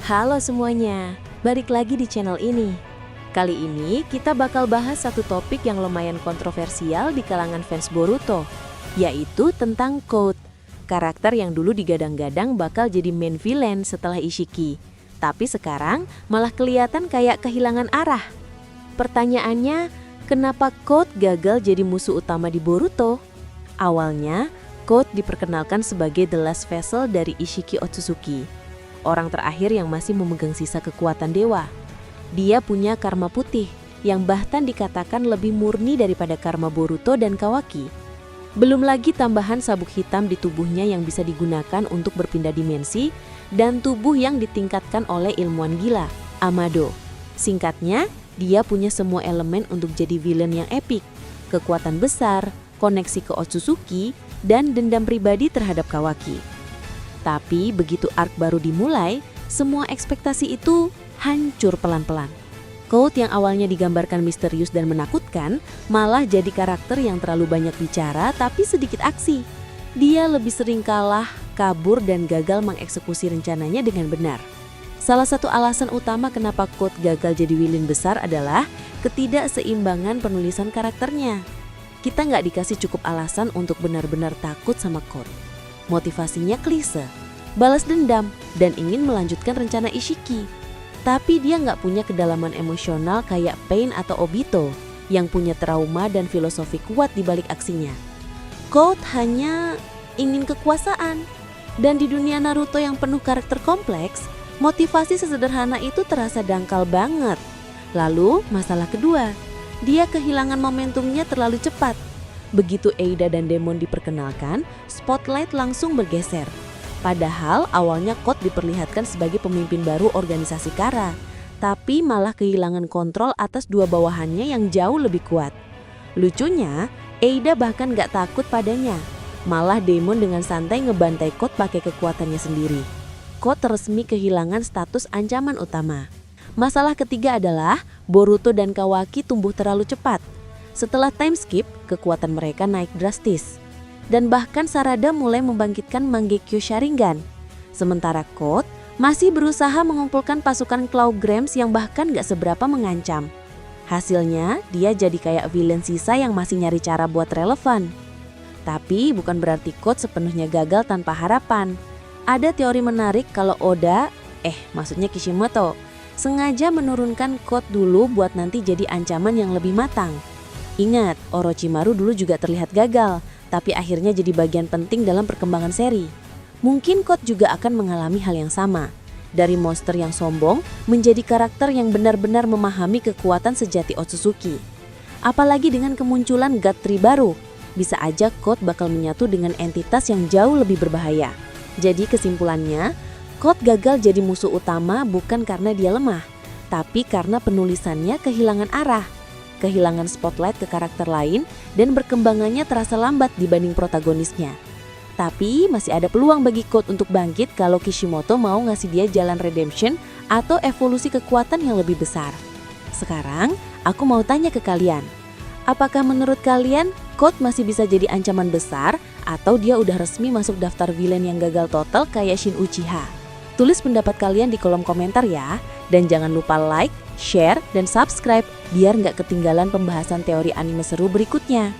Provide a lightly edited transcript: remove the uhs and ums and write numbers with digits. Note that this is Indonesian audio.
Halo semuanya, balik lagi di channel ini. Kali ini kita bakal bahas satu topik yang lumayan kontroversial di kalangan fans Boruto, yaitu tentang Code, karakter yang dulu digadang-gadang bakal jadi main villain setelah Ishiki. Tapi sekarang malah kelihatan kayak kehilangan arah. Pertanyaannya, kenapa Code gagal jadi musuh utama di Boruto? Awalnya, Code diperkenalkan sebagai The Last Vessel dari Ishiki Otsutsuki, orang terakhir yang masih memegang sisa kekuatan dewa. Dia punya karma putih, yang bahkan dikatakan lebih murni daripada karma Boruto dan Kawaki. Belum lagi tambahan sabuk hitam di tubuhnya yang bisa digunakan untuk berpindah dimensi, dan tubuh yang ditingkatkan oleh ilmuwan gila, Amado. Singkatnya, dia punya semua elemen untuk jadi villain yang epik, kekuatan besar, koneksi ke Otsutsuki, dan dendam pribadi terhadap Kawaki. Tapi begitu arc baru dimulai, semua ekspektasi itu hancur pelan-pelan. Code yang awalnya digambarkan misterius dan menakutkan, malah jadi karakter yang terlalu banyak bicara tapi sedikit aksi. Dia lebih sering kalah, kabur, dan gagal mengeksekusi rencananya dengan benar. Salah satu alasan utama kenapa Code gagal jadi villain besar adalah ketidakseimbangan penulisan karakternya. Kita nggak dikasih cukup alasan untuk benar-benar takut sama Code. Motivasinya klise, balas dendam, dan ingin melanjutkan rencana Ishiki. Tapi dia nggak punya kedalaman emosional kayak Pain atau Obito, yang punya trauma dan filosofi kuat di balik aksinya. Code hanya ingin kekuasaan. Dan di dunia Naruto yang penuh karakter kompleks, motivasi sesederhana itu terasa dangkal banget. Lalu, masalah kedua, dia kehilangan momentumnya terlalu cepat. Begitu Eida dan Demon diperkenalkan, spotlight langsung bergeser. Padahal awalnya Code diperlihatkan sebagai pemimpin baru organisasi Kara, tapi malah kehilangan kontrol atas dua bawahannya yang jauh lebih kuat. Lucunya, Eida bahkan gak takut padanya. Malah Demon dengan santai ngebantai Code pakai kekuatannya sendiri. Code resmi kehilangan status ancaman utama. Masalah ketiga adalah Boruto dan Kawaki tumbuh terlalu cepat. Setelah time skip, kekuatan mereka naik drastis. Dan bahkan Sarada mulai membangkitkan Mangekyo Sharingan. Sementara Code masih berusaha mengumpulkan pasukan Clawgrams yang bahkan gak seberapa mengancam. Hasilnya, dia jadi kayak villain sisa yang masih nyari cara buat relevan. Tapi bukan berarti Code sepenuhnya gagal tanpa harapan. Ada teori menarik kalau Oda, maksudnya Kishimoto, sengaja menurunkan Code dulu buat nanti jadi ancaman yang lebih matang. Ingat, Orochimaru dulu juga terlihat gagal, tapi akhirnya jadi bagian penting dalam perkembangan seri. Mungkin Code juga akan mengalami hal yang sama. Dari monster yang sombong menjadi karakter yang benar-benar memahami kekuatan sejati Otsutsuki. Apalagi dengan kemunculan God Tree baru, bisa aja Code bakal menyatu dengan entitas yang jauh lebih berbahaya. Jadi kesimpulannya, Code gagal jadi musuh utama bukan karena dia lemah, tapi karena penulisannya kehilangan arah. Kehilangan spotlight ke karakter lain, dan berkembangannya terasa lambat dibanding protagonisnya. Tapi masih ada peluang bagi Code untuk bangkit kalau Kishimoto mau ngasih dia jalan redemption atau evolusi kekuatan yang lebih besar. Sekarang, aku mau tanya ke kalian. Apakah menurut kalian Code masih bisa jadi ancaman besar atau dia udah resmi masuk daftar villain yang gagal total kayak Shin Uchiha? Tulis pendapat kalian di kolom komentar ya. Dan jangan lupa like, share, dan subscribe biar nggak ketinggalan pembahasan teori anime seru berikutnya.